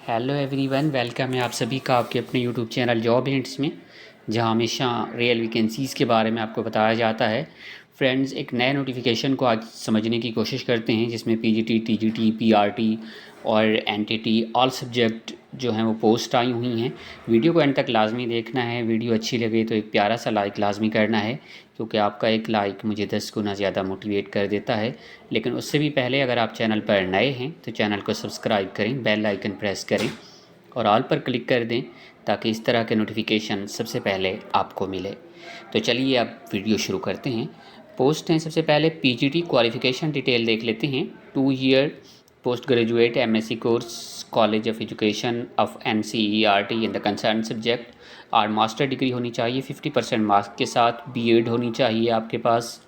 Hello everyone, welcome है आप सभी का आपके अपने यूट्यूब चैनल जॉब हिंट्स में, जहां हमेशा रियल वैकेंसीज़ के बारे में आपको बताया जाता है। फ्रेंड्स, एक नए नोटिफिकेशन को आज समझने की कोशिश करते हैं, जिसमें पीजीटी, टीजीटी, पीआरटी और एनटीटी ऑल सब्जेक्ट जो हैं वो पोस्ट आई हुई हैं। वीडियो को एंड तक लाजमी देखना है। वीडियो अच्छी लगे तो एक प्यारा सा लाइक लाजमी करना है, क्योंकि आपका एक लाइक मुझे 10 गुना ज़्यादा मोटिवेट कर देता है। लेकिन उससे भी पहले अगर आप चैनल पर नए हैं तो चैनल को सब्सक्राइब करें, बेल आइकन प्रेस करें और ऑल पर क्लिक कर दें, ताकि इस तरह के नोटिफिकेशन सबसे पहले आपको मिले। तो चलिए अब वीडियो शुरू करते हैं। पोस्ट हैं, सबसे पहले पीजीटी क्वालिफ़िकेशन डिटेल देख लेते हैं। 2 year post graduate MSc course, college of education of NCERT in the concern subject और मास्टर डिग्री होनी चाहिए 50% मार्क्स के साथ। बीएड होनी चाहिए आपके पास।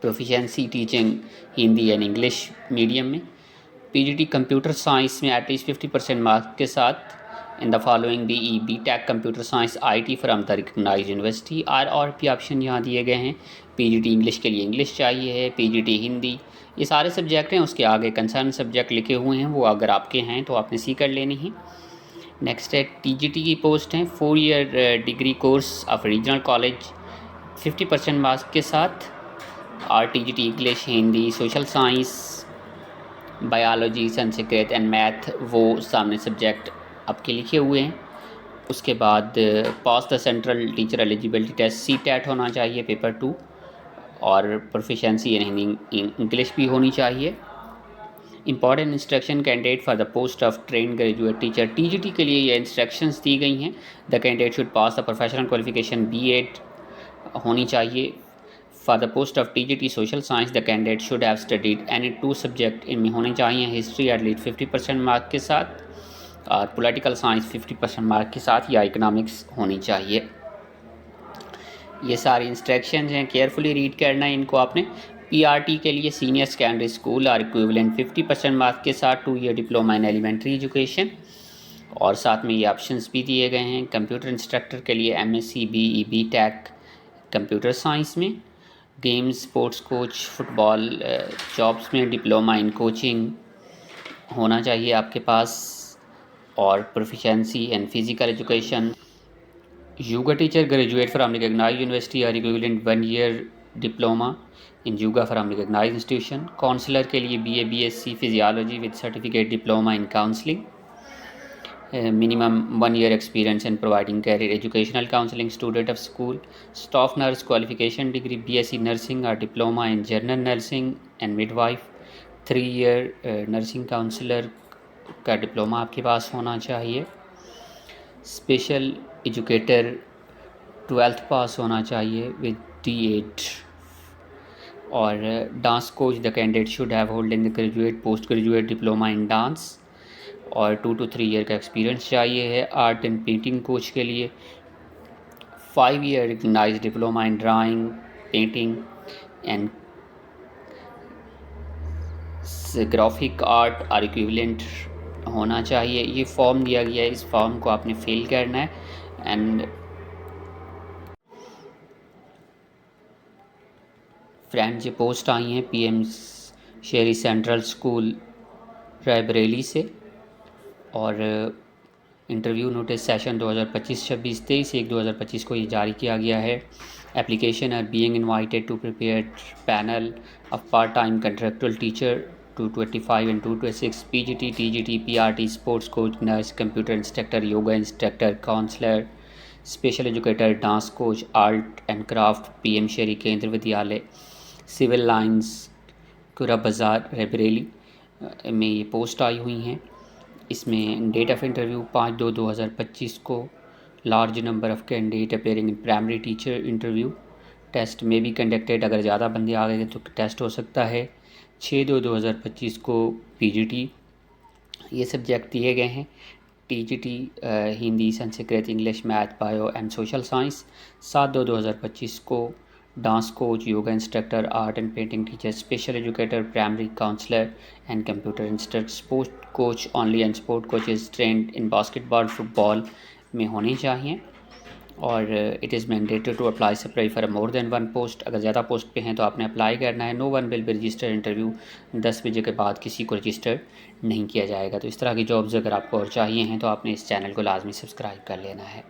Proficiency teaching Hindi and English medium में। पीजीटी कंप्यूटर साइंस में एटलीस्ट 50% मार्क्स के साथ in the following BE BTech computer science IT from the recognise university. और भी ऑप्शन यहाँ दिए गए हैं। पीजीटी इंग्लिश के लिए इंग्लिश चाहिए है, पीजीटी हिंदी, ये सारे सब्जेक्ट हैं। उसके आगे कंसर्न सब्जेक्ट लिखे हुए हैं, वो अगर आपके हैं तो आपने सी कर लेनी है। नेक्स्ट है टीजीटी की पोस्ट हैं 4 year degree course of regional college 50% marks के साथ। और TGT English, Hindi, social science, biology, Sanskrit and math, वो सामने सब्जेक्ट आपके लिखे हुए हैं। उसके बाद pass the central teacher eligibility test CTET होना चाहिए पेपर 2, और प्रोफिशिएंसी इन हिंदी इंग्लिश भी होनी चाहिए। Important instruction candidate for the post of train graduate teacher, TGT के लिए ये इंस्ट्रक्शंस दी गई हैं। The candidate should pass the professional qualification BEd होनी चाहिए। For the post of TGT social science, the candidate should have studied any 2 subject, इनमें होने चाहिए हिस्ट्री एटलीस्ट 50% मार्क के साथ, और पॉलिटिकल साइंस 50% मार्क के साथ, या इकोनॉमिक्स होनी चाहिए। ये सारी इंस्ट्रक्शंस हैं, केयरफुली रीड करना है इनको आपने। पीआरटी के लिए सीनियर सेकेंडरी स्कूल और इक्विवेलेंट 50% मार्क्स के साथ 2 year diploma in elementary education, और साथ में ये ऑप्शंस भी दिए गए हैं। कंप्यूटर इंस्ट्रक्टर के लिए MSc BE BTech computer science में। Games, sports coach, football jobs में डिप्लोमा इन कोचिंग होना चाहिए आपके पास, और proficiency in physical education. Yoga teacher graduate from recognise university और equivalent 1 year diploma in yoga from recognise institution. Counsellor के लिए BA BSc physiology with certificate diploma in counselling. minimum 1 year experience in providing career educational counseling student of school. Staff nurse qualification degree BSc nursing or diploma in general nursing and midwife. 3 year nursing counselor का diploma आपके पास होना चाहिए। Special educator 12th पास होना चाहिए with D8। और dance coach, the candidate should have hold in the graduate post graduate diploma in dance, और 2 to 3 year का experience चाहिए है। आर्ट एंड पेंटिंग कोच के लिए 5 year recognise diploma in drawing, painting and graphic art और equivalent होना चाहिए। ये फॉर्म दिया गया है, इस फॉर्म को आपने फिल करना है। एंड फ्रेंड्स, ये पोस्ट आई हैं पीएम शेरी सेंट्रल स्कूल रायबरेली से, और इंटरव्यू नोटिस सेशन 2025-26 23/1/2025 को ये जारी किया गया है। Application are being invited to prepare panel of part time contractual teacher 225 and 226, PGT, TGT, PRT, sports coach, nurse, computer instructor, yoga instructor, counsellor, special educator, dance coach, art and craft, PM Shri Kendra विद्यालय, civil lines, कुरा बाज़ार, रायबरेली में ये post आई हुई हैं। इसमें date of interview 5/2/2025 को। Large number of candidate appearing in primary teacher interview, test में भी कंडक्टेड, अगर ज़्यादा बंदे आ गए तो टेस्ट हो सकता है। 6/2/2025 को पीजीटी ये सब्जेक्ट दिए गए हैं। TGT Hindi, Sanskrit, English, math, bio and social science. 7/2/2025 को dance coach, yoga instructor, art and painting teacher, special educator, primary counsellor and computer instructor, sport coach only and sport coaches trained in basketball, football में होने चाहिए। और it is mandatory to apply separate for more than one post. अगर ज़्यादा post पे हैं तो आपने अप्लाई करना है। No one will be register interview, 10 बजे के बाद किसी को रजिस्टर नहीं किया जाएगा। तो इस तरह की जॉब्स अगर आपको और चाहिए हैं तो आपने इस चैनल को लाजमी सब्सक्राइब कर लेना है।